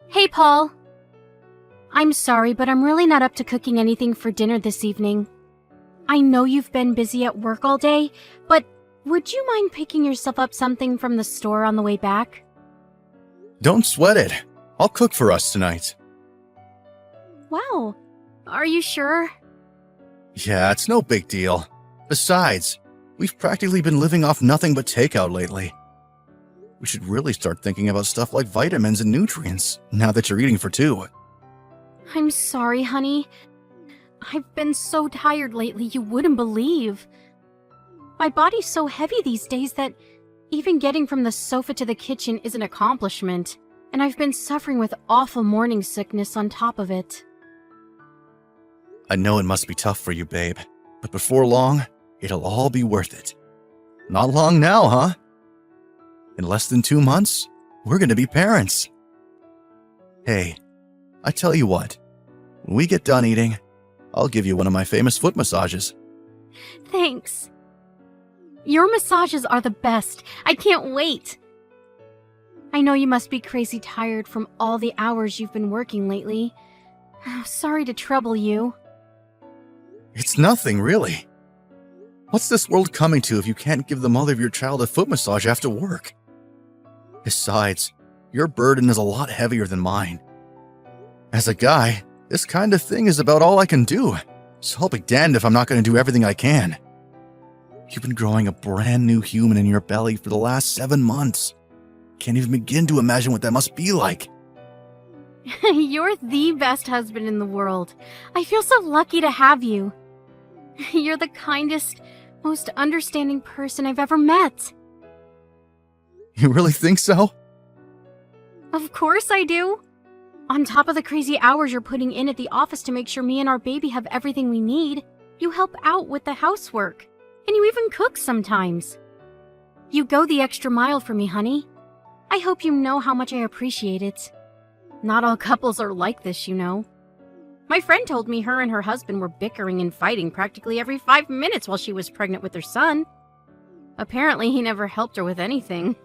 Hey, Paul. I'm sorry, but I'm really not up to cooking anything for dinner this evening. I know you've been busy at work all day, but would you mind picking yourself up something from the store on the way back? Don't sweat it. I'll cook for us tonight. Wow. Are you sure? Yeah, it's no big deal. Besides, we've practically been living off nothing but takeout lately. We should really start thinking about stuff like vitamins and nutrients, now that you're eating for two. I'm sorry, honey. I've been so tired lately you wouldn't believe. My body's so heavy these days that even getting from the sofa to the kitchen is an accomplishment, and I've been suffering with awful morning sickness on top of it. I know it must be tough for you, babe, but before long, it'll all be worth it. Not long now, huh? In less than 2 months, we're gonna be parents. Hey, I tell you what, when we get done eating, I'll give you one of my famous foot massages. Thanks. Your massages are the best. I can't wait. I know you must be crazy tired from all the hours you've been working lately. Sorry to trouble you. It's nothing, really. What's this world coming to if you can't give the mother of your child a foot massage after work? Besides, your burden is a lot heavier than mine. As a guy, this kind of thing is about all I can do, so I'll be damned if I'm not going to do everything I can. You've been growing a brand new human in your belly for the last 7 months. Can't even begin to imagine what that must be like. You're the best husband in the world. I feel so lucky to have you. You're the kindest, most understanding person I've ever met. You really think so? Of course I do. On top of the crazy hours you're putting in at the office to make sure me and our baby have everything we need, you help out with the housework. And you even cook sometimes. You go the extra mile for me, honey. I hope you know how much I appreciate it. Not all couples are like this, you know. My friend told me her and her husband were bickering and fighting practically every 5 minutes while she was pregnant with their son. Apparently, he never helped her with anything.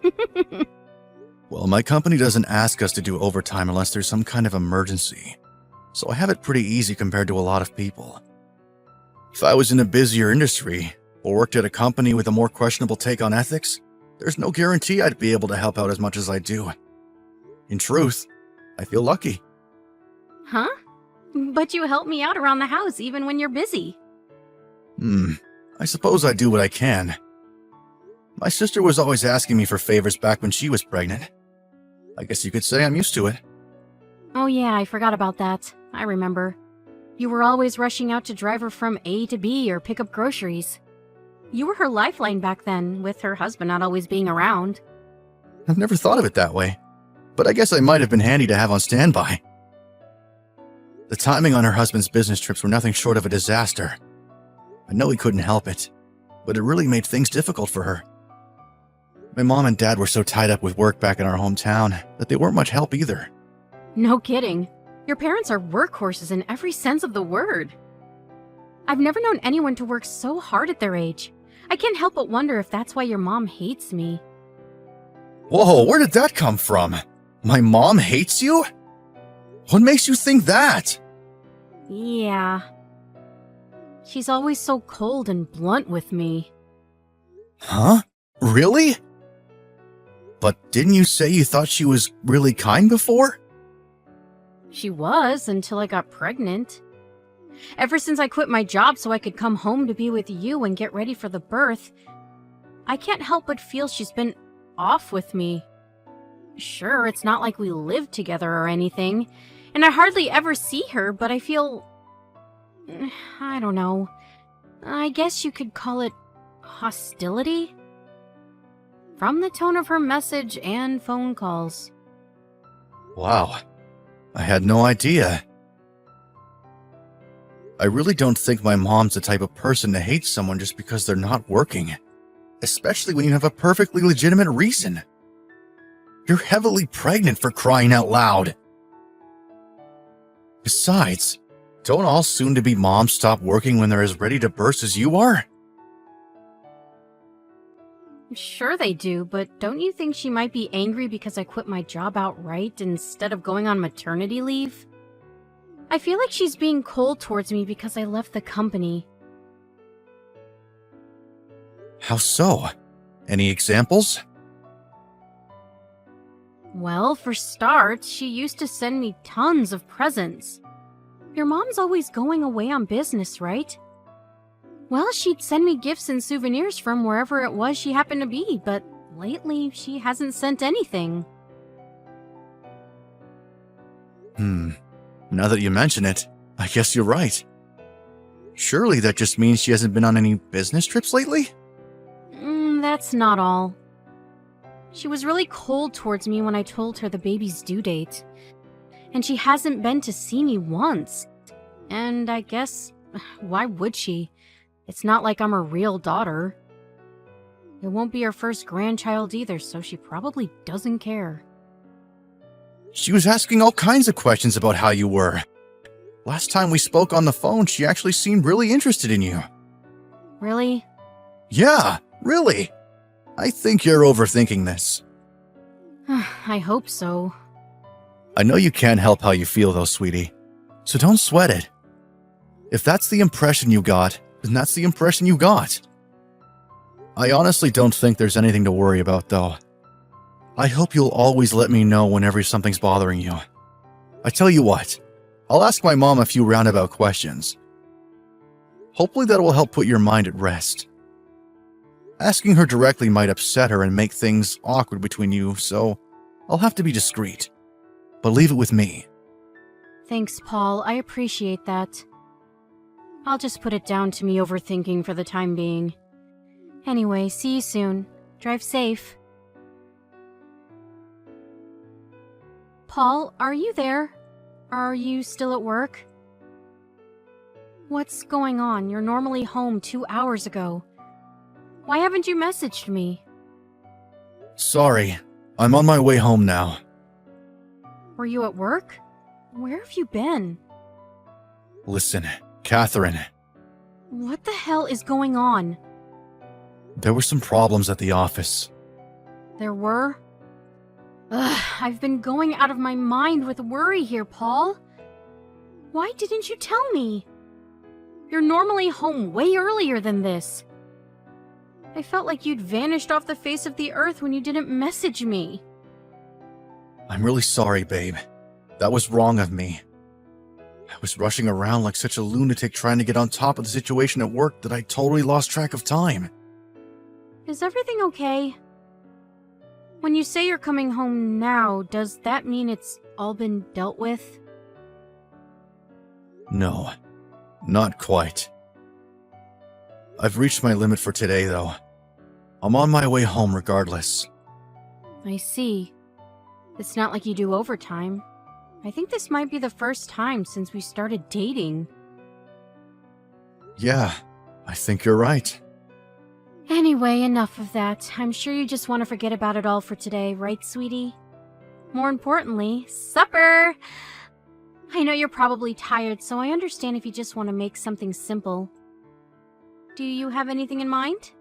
Well, my company doesn't ask us to do overtime unless there's some kind of emergency, so I have it pretty easy compared to a lot of people. If I was in a busier industry, or worked at a company with a more questionable take on ethics, there's no guarantee I'd be able to help out as much as I do. In truth, I feel lucky. Huh? But you help me out around the house even when you're busy. I suppose I do what I can. My sister was always asking me for favors back when she was pregnant. I guess you could say I'm used to it. Oh yeah, I forgot about that. I remember. You were always rushing out to drive her from A to B or pick up groceries. You were her lifeline back then, with her husband not always being around. I've never thought of it that way, but I guess I might have been handy to have on standby. The timing on her husband's business trips were nothing short of a disaster. I know he couldn't help it, but it really made things difficult for her. My mom and dad were so tied up with work back in our hometown that they weren't much help either. No kidding. Your parents are workhorses in every sense of the word. I've never known anyone to work so hard at their age. I can't help but wonder if that's why your mom hates me. Whoa, where did that come from? My mom hates you? What makes you think that? Yeah. She's always so cold and blunt with me. Huh? Really? But didn't you say you thought she was really kind before? She was, until I got pregnant. Ever since I quit my job so I could come home to be with you and get ready for the birth, I can't help but feel she's been off with me. Sure, it's not like we live together or anything, and I hardly ever see her, but I feel... I don't know. I guess you could call it hostility? From the tone of her message and phone calls. Wow, I had no idea. I really don't think my mom's the type of person to hate someone just because they're not working, especially when you have a perfectly legitimate reason. You're heavily pregnant, for crying out loud. Besides, don't all soon-to-be moms stop working when they're as ready to burst as you are? Sure they do, but don't you think she might be angry because I quit my job outright instead of going on maternity leave? I feel like she's being cold towards me because I left the company. How so? Any examples? Well, for starts, she used to send me tons of presents. Your mom's always going away on business, right? Well, she'd send me gifts and souvenirs from wherever it was she happened to be, but lately she hasn't sent anything. Now that you mention it, I guess you're right. Surely that just means she hasn't been on any business trips lately? That's not all. She was really cold towards me when I told her the baby's due date. And she hasn't been to see me once. And I guess, why would she? It's not like I'm her real daughter. It won't be her first grandchild either, so she probably doesn't care. She was asking all kinds of questions about how you were. Last time we spoke on the phone, she actually seemed really interested in you. Really? Yeah, really. I think you're overthinking this. I hope so. I know you can't help how you feel though, sweetie. So don't sweat it. If that's the impression you got, then that's the impression you got. I honestly don't think there's anything to worry about though. I hope you'll always let me know whenever something's bothering you. I tell you what, I'll ask my mom a few roundabout questions. Hopefully that will help put your mind at rest. Asking her directly might upset her and make things awkward between you, so I'll have to be discreet. But leave it with me. Thanks, Paul. I appreciate that. I'll just put it down to me overthinking for the time being. Anyway, see you soon. Drive safe. Paul, are you there? Are you still at work? What's going on? You're normally home 2 hours ago. Why haven't you messaged me? Sorry, I'm on my way home now. Were you at work? Where have you been? Listen, Catherine. What the hell is going on? There were some problems at the office. There were? Ugh, I've been going out of my mind with worry here, Paul. Why didn't you tell me? You're normally home way earlier than this. I felt like you'd vanished off the face of the earth when you didn't message me. I'm really sorry, babe. That was wrong of me. I was rushing around like such a lunatic trying to get on top of the situation at work that I totally lost track of time. Is everything okay? When you say you're coming home now, does that mean it's all been dealt with? No, not quite. I've reached my limit for today, though. I'm on my way home regardless. I see. It's not like you do overtime. I think this might be the first time since we started dating. Yeah, I think you're right. Anyway, enough of that. I'm sure you just want to forget about it all for today, right, sweetie? More importantly, supper! I know you're probably tired, so I understand if you just want to make something simple. Do you have anything in mind?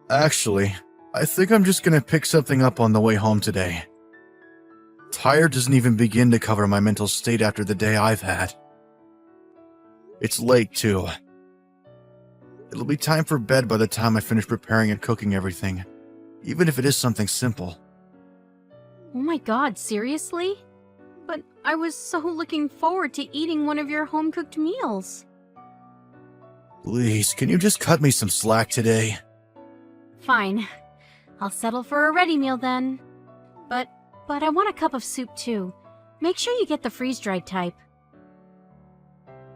Actually, I think I'm just gonna pick something up on the way home today. Tired doesn't even begin to cover my mental state after the day I've had. It's late, too. It'll be time for bed by the time I finish preparing and cooking everything, even if it is something simple. Oh my god, seriously? But I was so looking forward to eating one of your home-cooked meals. Please, can you just cut me some slack today? Fine. I'll settle for a ready meal then. But I want a cup of soup too. Make sure you get the freeze-dried type.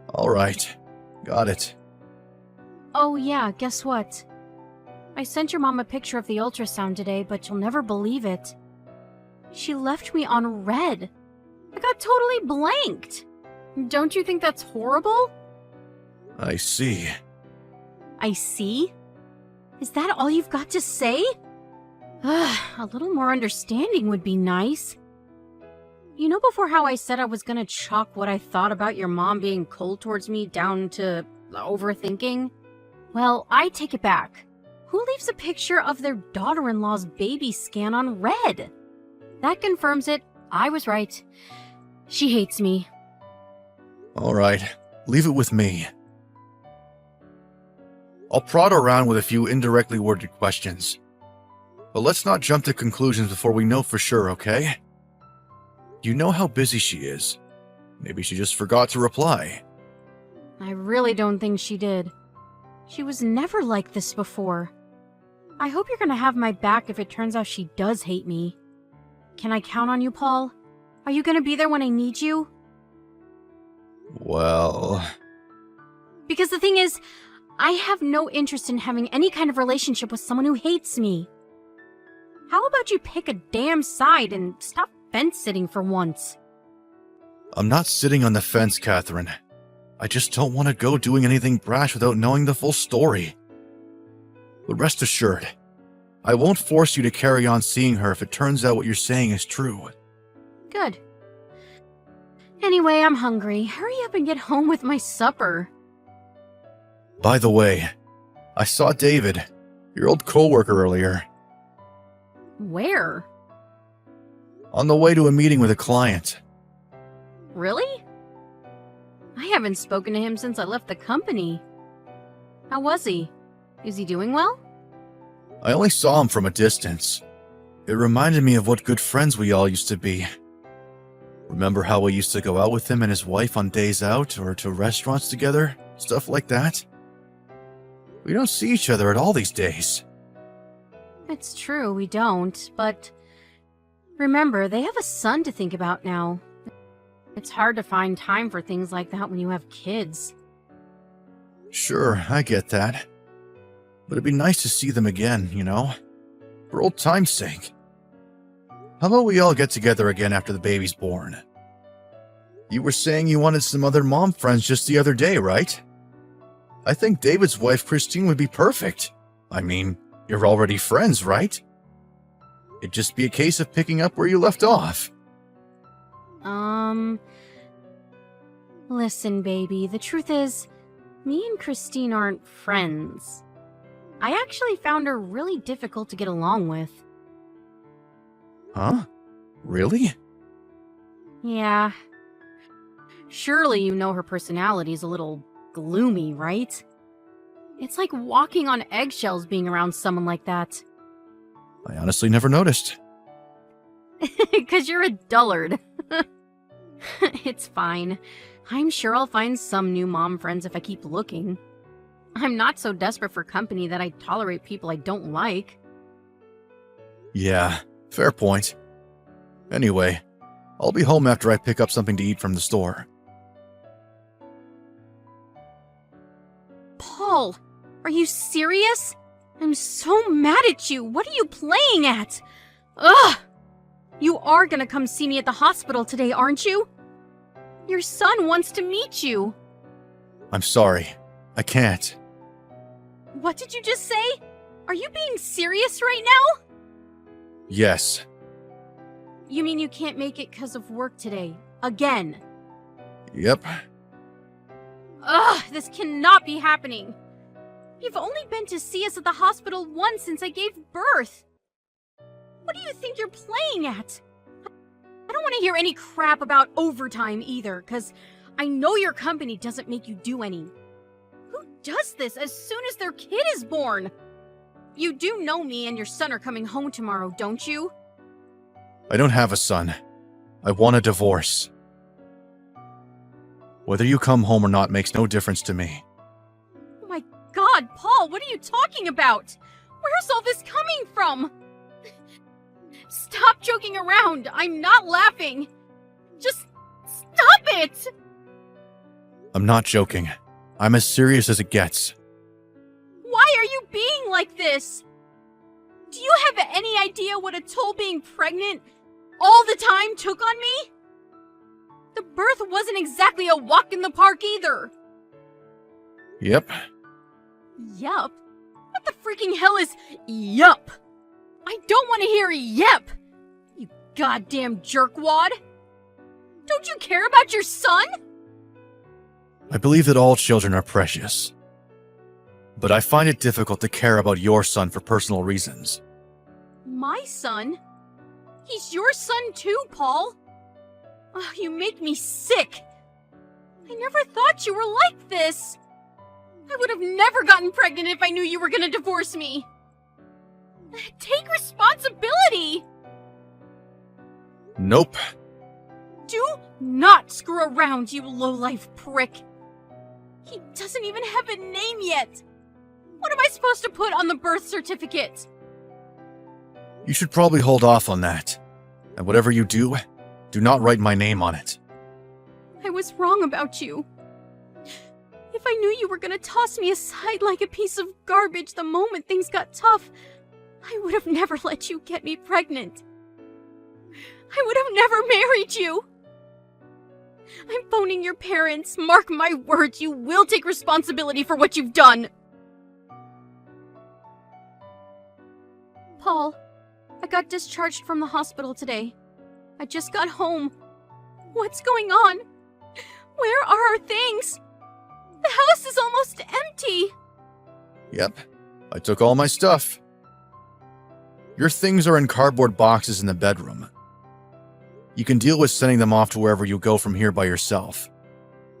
Alright, got it. Oh yeah, guess what? I sent your mom a picture of the ultrasound today, but you'll never believe it. She left me on red. I got totally blanked. Don't you think that's horrible? I see. I see? Is that all you've got to say? A little more understanding would be nice. You know before how I said I was gonna chalk what I thought about your mom being cold towards me down to overthinking? Well, I take it back. Who leaves a picture of their daughter-in-law's baby scan on red? That confirms it. I was right. She hates me. All right, leave it with me. I'll prod around with a few indirectly worded questions. But let's not jump to conclusions before we know for sure, okay? You know how busy she is. Maybe she just forgot to reply. I really don't think she did. She was never like this before. I hope you're gonna have my back if it turns out she does hate me. Can I count on you, Paul? Are you gonna be there when I need you? Well... Because the thing is, I have no interest in having any kind of relationship with someone who hates me. How about you pick a damn side and stop fence-sitting for once? I'm not sitting on the fence, Catherine. I just don't want to go doing anything brash without knowing the full story. But rest assured, I won't force you to carry on seeing her if it turns out what you're saying is true. Good. Anyway, I'm hungry. Hurry up and get home with my supper. By the way, I saw David, your old co-worker, earlier. Where? On the way to a meeting with a client. Really? I haven't spoken to him since I left the company. How was he? Is he doing well? I only saw him from a distance. It reminded me of what good friends we all used to be. Remember how we used to go out with him and his wife on days out or to restaurants together? Stuff like that? We don't see each other at all these days. It's true, we don't, but remember, they have a son to think about now. It's hard to find time for things like that when you have kids. Sure, I get that. But it'd be nice to see them again, you know? For old time's sake. How about we all get together again after the baby's born? You were saying you wanted some other mom friends just the other day, right? I think David's wife, Christine, would be perfect. I mean, you're already friends, right? It'd just be a case of picking up where you left off. Listen, baby, the truth is, me and Christine aren't friends. I actually found her really difficult to get along with. Huh? Really? Yeah. Surely you know her personality's a little gloomy, right? It's like walking on eggshells being around someone like that. I honestly never noticed. 'Cause you're a dullard. It's fine. I'm sure I'll find some new mom friends if I keep looking. I'm not so desperate for company that I tolerate people I don't like. Yeah, fair point. Anyway, I'll be home after I pick up something to eat from the store. Paul, are you serious? I'm so mad at you. What are you playing at? Ugh! You are gonna come see me at the hospital today, aren't you? Your son wants to meet you. I'm sorry. I can't. What did you just say? Are you being serious right now? Yes. You mean you can't make it because of work today? Again? Yep. Ugh, this cannot be happening. You've only been to see us at the hospital once since I gave birth. What do you think you're playing at? I don't want to hear any crap about overtime either, because I know your company doesn't make you do any. Who does this as soon as their kid is born? You do know me and your son are coming home tomorrow, don't you? I don't have a son. I want a divorce. Whether you come home or not makes no difference to me. Oh my God, Paul, what are you talking about? Where's all this coming from? Stop joking around. I'm not laughing. Just stop it! I'm not joking. I'm as serious as it gets. Why are you being like this? Do you have any idea what a toll being pregnant all the time took on me? The birth wasn't exactly a walk in the park either. Yep. Yup? What the freaking hell is yup? I don't want to hear yep! You goddamn jerkwad! Don't you care about your son? I believe that all children are precious. But I find it difficult to care about your son for personal reasons. My son? He's your son too, Paul. Oh, you make me sick. I never thought you were like this. I would have never gotten pregnant if I knew you were gonna divorce me. Take responsibility! Nope. Do not screw around, you lowlife prick. He doesn't even have a name yet. What am I supposed to put on the birth certificate? You should probably hold off on that. And whatever you do not write my name on it. I was wrong about you. If I knew you were gonna toss me aside like a piece of garbage the moment things got tough, I would have never let you get me pregnant. I would have never married you. I'm phoning your parents. Mark my words, you will take responsibility for what you've done. Paul, I got discharged from the hospital today. I just got home. What's going on? Where are our things? The house is almost empty. Yep, I took all my stuff. Your things are in cardboard boxes in the bedroom. You can deal with sending them off to wherever you go from here by yourself.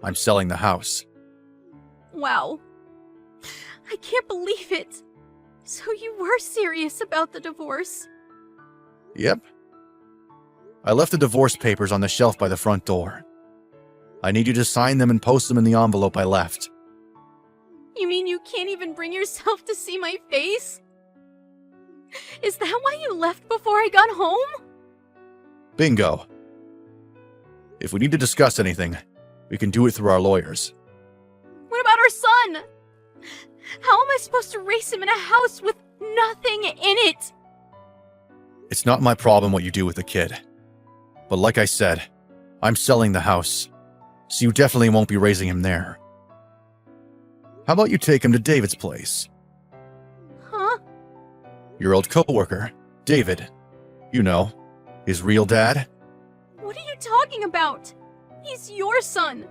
I'm selling the house. Wow. I can't believe it. So you were serious about the divorce? Yep. I left the divorce papers on the shelf by the front door. I need you to sign them and post them in the envelope I left. You mean you can't even bring yourself to see my face? Is that why you left before I got home? Bingo. If we need to discuss anything, we can do it through our lawyers. What about our son? How am I supposed to raise him in a house with nothing in it? It's not my problem what you do with the kid. But like I said, I'm selling the house, so you definitely won't be raising him there. How about you take him to David's place? Huh? Your old coworker, David. You know, his real dad. What are you talking about? He's your son.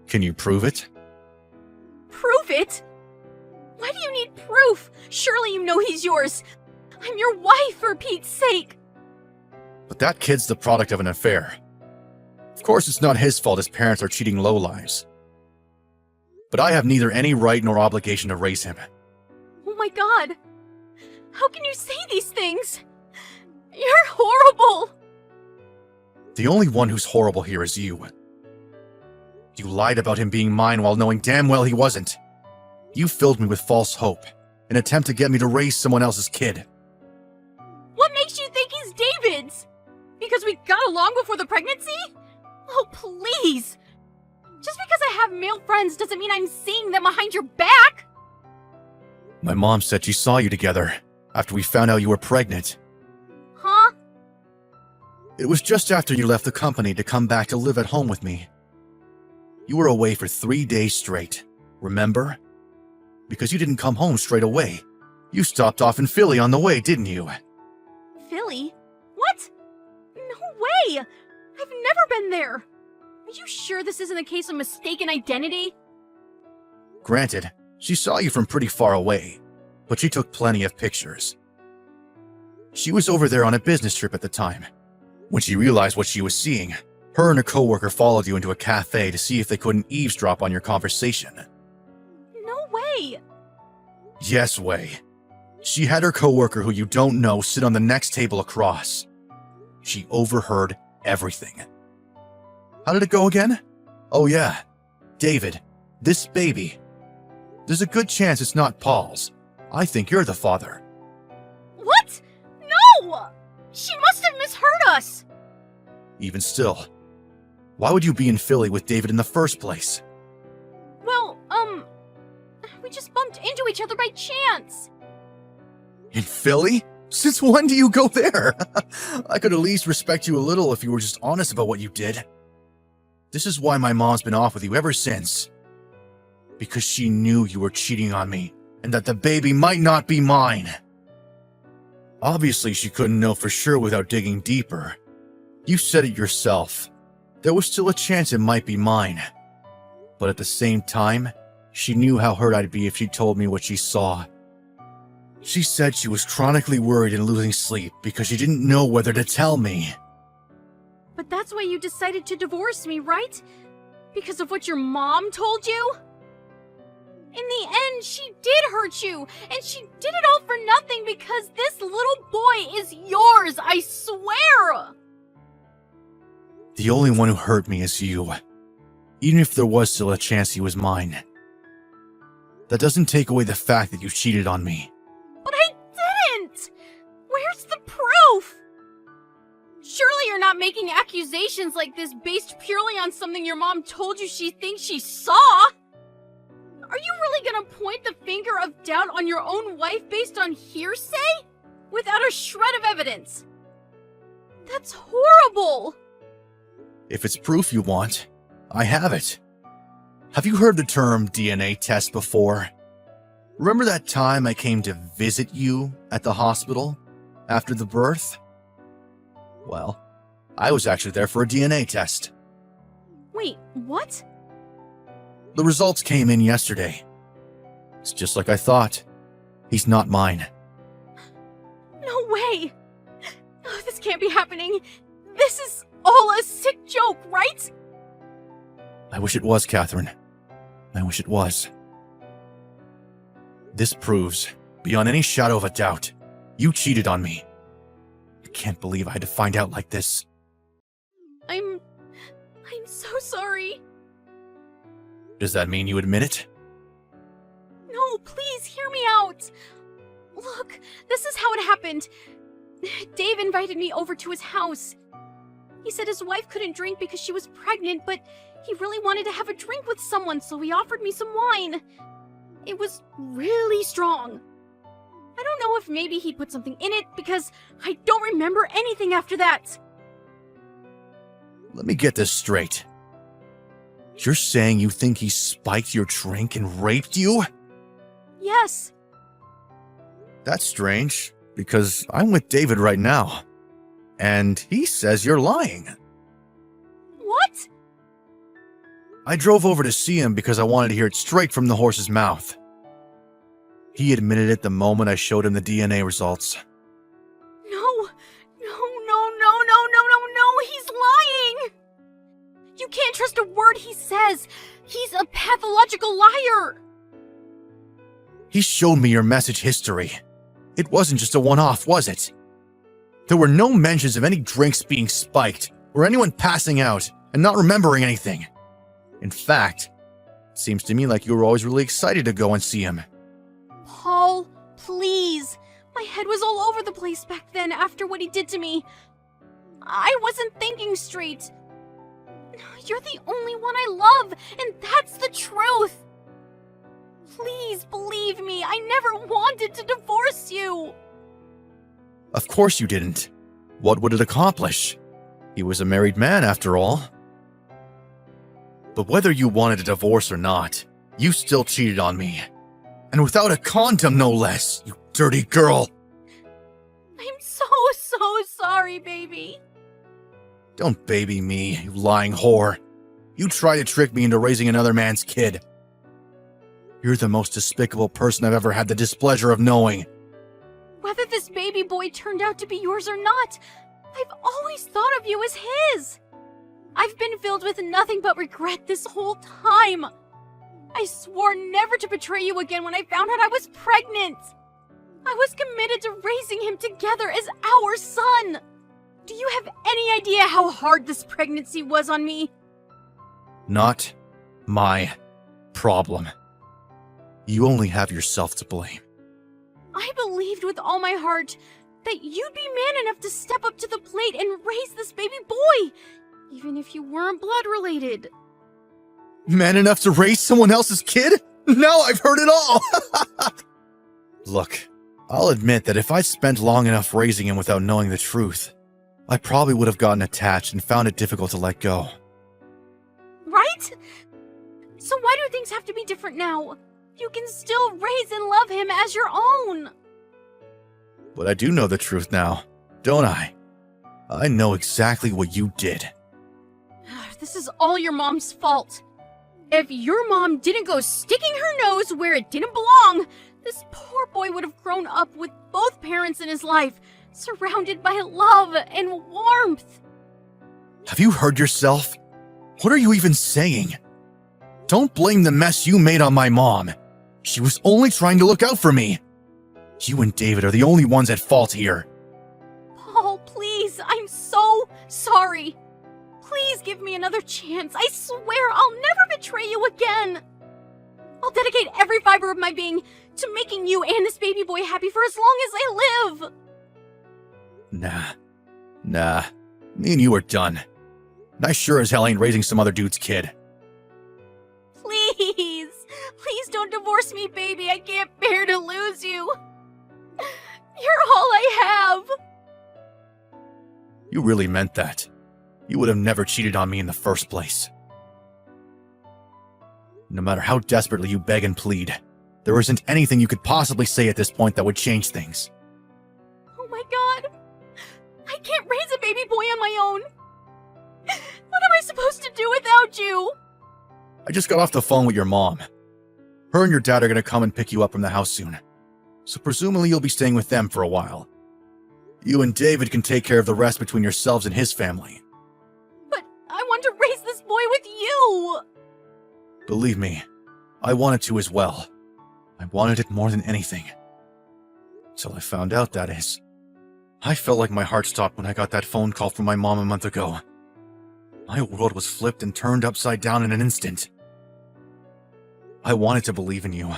Can you prove it? Prove it? Why do you need proof? Surely you know he's yours. I'm your wife, for Pete's sake. But that kid's the product of an affair. Of course it's not his fault his parents are cheating lowlives. But I have neither any right nor obligation to raise him. Oh my god. How can you say these things? You're horrible. The only one who's horrible here is you. You lied about him being mine while knowing damn well he wasn't. You filled me with false hope, an attempt to get me to raise someone else's kid. What makes you think he's David's? Because we got along before the pregnancy? Oh, please. Just because I have male friends doesn't mean I'm seeing them behind your back. My mom said she saw you together after we found out you were pregnant. Huh? It was just after you left the company to come back to live at home with me. You were away for 3 days straight, remember? Because you didn't come home straight away. You stopped off in Philly on the way, didn't you? Philly? What? No way! I've never been there. Are you sure this isn't a case of mistaken identity? Granted, she saw you from pretty far away, but she took plenty of pictures. She was over there on a business trip at the time. When she realized what she was seeing, her and a coworker followed you into a cafe to see if they couldn't eavesdrop on your conversation. No way! Yes way. She had her coworker who you don't know sit on the next table across. She overheard everything. How did it go again? Oh yeah, David, this baby. There's a good chance it's not Paul's. I think you're the father. What? No! She must have misheard us! Even still, why would you be in Philly with David in the first place? Well, we just bumped into each other by chance. In Philly? Since when do you go there? I could at least respect you a little if you were just honest about what you did. This is why my mom's been off with you ever since. Because she knew you were cheating on me, and that the baby might not be mine. Obviously, she couldn't know for sure without digging deeper. You said it yourself. There was still a chance it might be mine. But at the same time, She knew how hurt I'd be if she told me what she saw. She said she was chronically worried and losing sleep because she didn't know whether to tell me. But that's why you decided to divorce me, right? Because of what your mom told you? In the end, she did hurt you, and she did it all for nothing because this little boy is yours, I swear! The only one who hurt me is you, even if there was still a chance he was mine. That doesn't take away the fact that you cheated on me. But I didn't! Where's the proof? Surely you're not making accusations like this based purely on something your mom told you she thinks she saw? Are you really gonna point the finger of doubt on your own wife based on hearsay? Without a shred of evidence? That's horrible! If it's proof you want, I have it. Have you heard the term DNA test before? Remember that time I came to visit you at the hospital after the birth? Well, I was actually there for a DNA test. Wait, what? The results came in yesterday. It's just like I thought. He's not mine. No way! Oh, this can't be happening. This is all a sick joke, right? I wish it was, Catherine. I wish it was. This proves, beyond any shadow of a doubt, you cheated on me. I can't believe I had to find out like this. I'm so sorry. Does that mean you admit it? No, please hear me out. Look, this is how it happened. Dave invited me over to his house. He said his wife couldn't drink because she was pregnant, but he really wanted to have a drink with someone, so he offered me some wine. It was really strong. I don't know if maybe he put something in it, because I don't remember anything after that. Let me get this straight. You're saying you think he spiked your drink and raped you? Yes. That's strange, because I'm with David right now. And he says you're lying. What? I drove over to see him because I wanted to hear it straight from the horse's mouth. He admitted it the moment I showed him the DNA results. No, he's lying! You can't trust a word he says. He's a pathological liar. He showed me your message history. It wasn't just a one-off, was it? There were no mentions of any drinks being spiked or anyone passing out and not remembering anything. In fact, it seems to me like you were always really excited to go and see him. Paul, please. My head was all over the place back then after what he did to me. I wasn't thinking straight. You're the only one I love, and that's the truth. Please believe me, I never wanted to divorce you. Of course you didn't. What would it accomplish? He was a married man, after all. But whether you wanted a divorce or not, you still cheated on me. And without a condom, no less, you dirty girl. I'm so sorry, baby. Don't baby me, you lying whore. You tried to trick me into raising another man's kid. You're the most despicable person I've ever had the displeasure of knowing. Whether this baby boy turned out to be yours or not, I've always thought of you as his. I've been filled with nothing but regret this whole time. I swore never to betray you again when I found out I was pregnant. I was committed to raising him together as our son. Do you have any idea how hard this pregnancy was on me? Not my problem. You only have yourself to blame. I believed with all my heart that you'd be man enough to step up to the plate and raise this baby boy, even if you weren't blood related. Man enough to raise someone else's kid? Now I've heard it all! Look, I'll admit that if I'd spent long enough raising him without knowing the truth, I probably would have gotten attached and found it difficult to let go. Right? So why do things have to be different now? You can still raise and love him as your own. But I do know the truth now, don't I? I know exactly what you did. This is all your mom's fault. If your mom didn't go sticking her nose where it didn't belong, this poor boy would have grown up with both parents in his life, surrounded by love and warmth. Have you heard yourself? What are you even saying? Don't blame the mess you made on my mom. She was only trying to look out for me. You and David are the only ones at fault here. Paul, please, I'm so sorry. Please give me another chance. I swear I'll never betray you again. I'll dedicate every fiber of my being to making you and this baby boy happy for as long as I live. Nah. Me and you are done. And I sure as hell ain't raising some other dude's kid. Please don't divorce me, baby. I can't bear to lose you. You're all I have. You really meant that. You would have never cheated on me in the first place. No matter how desperately you beg and plead, there isn't anything you could possibly say at this point that would change things. Oh my god. I can't raise a baby boy on my own. What am I supposed to do without you? I just got off the phone with your mom. Her and your dad are going to come and pick you up from the house soon. So presumably you'll be staying with them for a while. You and David can take care of the rest between yourselves and his family. But I want to raise this boy with you! Believe me, I wanted to as well. I wanted it more than anything. Till I found out, that is. I felt like my heart stopped when I got that phone call from my mom a month ago. My world was flipped and turned upside down in an instant. I wanted to believe in you.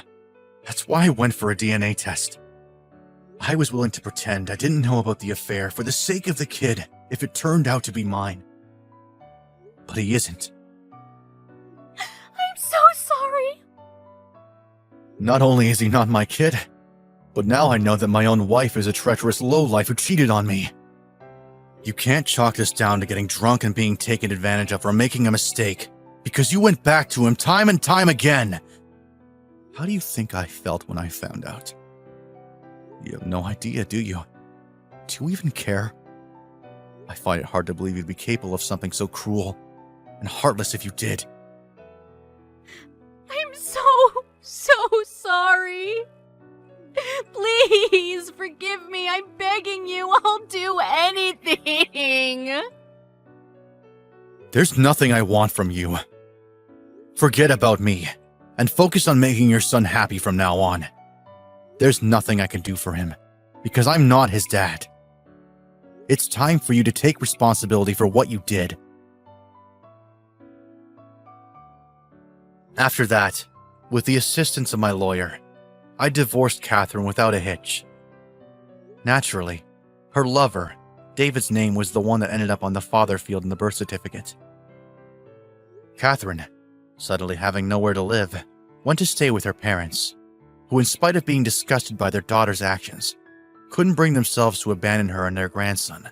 That's why I went for a DNA test. I was willing to pretend I didn't know about the affair for the sake of the kid if it turned out to be mine. But he isn't. I'm so sorry. Not only is he not my kid, but now I know that my own wife is a treacherous lowlife who cheated on me. You can't chalk this down to getting drunk and being taken advantage of or making a mistake, because you went back to him time and time again. How do you think I felt when I found out? You have no idea, do you? Do you even care? I find it hard to believe you'd be capable of something so cruel and heartless if you did. I'm so sorry. Please forgive me. I'm begging you. I'll do anything. There's nothing I want from you. Forget about me and focus on making your son happy from now on. There's nothing I can do for him because I'm not his dad. It's time for you to take responsibility for what you did. After that, with the assistance of my lawyer, I divorced Catherine without a hitch. Naturally, her lover, David's name was the one that ended up on the father field in the birth certificate. Catherine, suddenly having nowhere to live, went to stay with her parents, who in spite of being disgusted by their daughter's actions, couldn't bring themselves to abandon her and their grandson.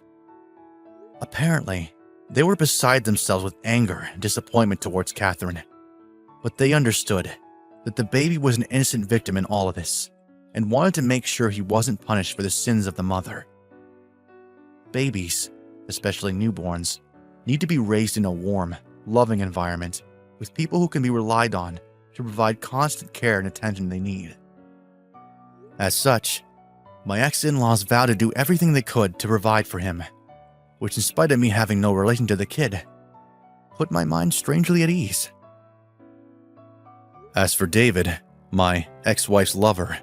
Apparently, they were beside themselves with anger and disappointment towards Catherine, but they understood that the baby was an innocent victim in all of this, and wanted to make sure he wasn't punished for the sins of the mother. Babies, especially newborns, need to be raised in a warm, loving environment with people who can be relied on to provide constant care and attention they need. As such, my ex-in-laws vowed to do everything they could to provide for him, which in spite of me having no relation to the kid, put my mind strangely at ease. As for David, my ex-wife's lover,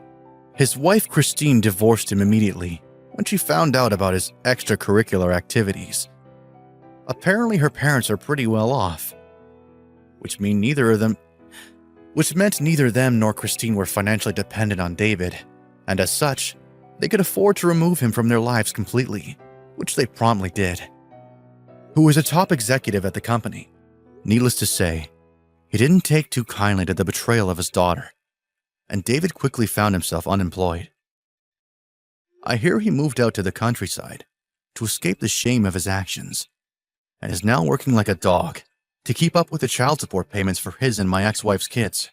his wife Christine divorced him immediately when she found out about his extracurricular activities. Apparently her parents are pretty well off, which meant neither them nor Christine were financially dependent on David, and as such, they could afford to remove him from their lives completely, which they promptly did. Who was a top executive at the company. Needless to say, he didn't take too kindly to the betrayal of his daughter, and David quickly found himself unemployed. I hear he moved out to the countryside to escape the shame of his actions, and is now working like a dog to keep up with the child support payments for his and my ex-wife's kids.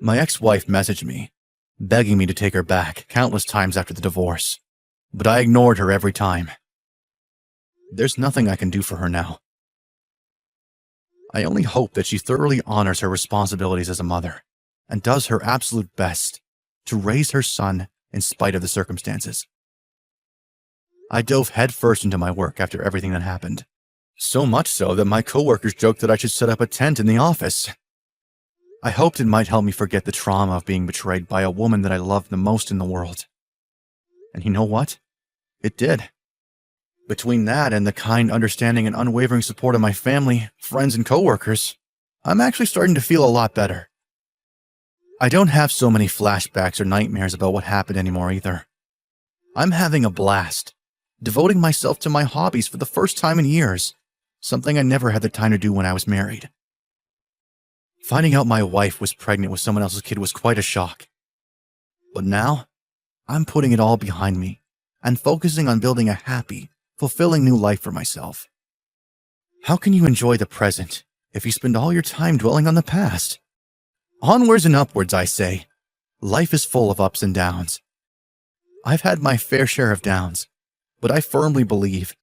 My ex-wife messaged me, begging me to take her back countless times after the divorce, but I ignored her every time. There's nothing I can do for her now. I only hope that she thoroughly honors her responsibilities as a mother and does her absolute best to raise her son in spite of the circumstances. I dove headfirst into my work after everything that happened. So much so that my coworkers joked that I should set up a tent in the office. I hoped it might help me forget the trauma of being betrayed by a woman that I loved the most in the world. And you know what? It did. Between that and the kind understanding and unwavering support of my family, friends, and coworkers, I'm actually starting to feel a lot better. I don't have so many flashbacks or nightmares about what happened anymore either. I'm having a blast, devoting myself to my hobbies for the first time in years, something I never had the time to do when I was married. Finding out my wife was pregnant with someone else's kid was quite a shock. But now, I'm putting it all behind me and focusing on building a happy, fulfilling new life for myself. How can you enjoy the present if you spend all your time dwelling on the past? Onwards and upwards, I say. Life is full of ups and downs. I've had my fair share of downs, but I firmly believe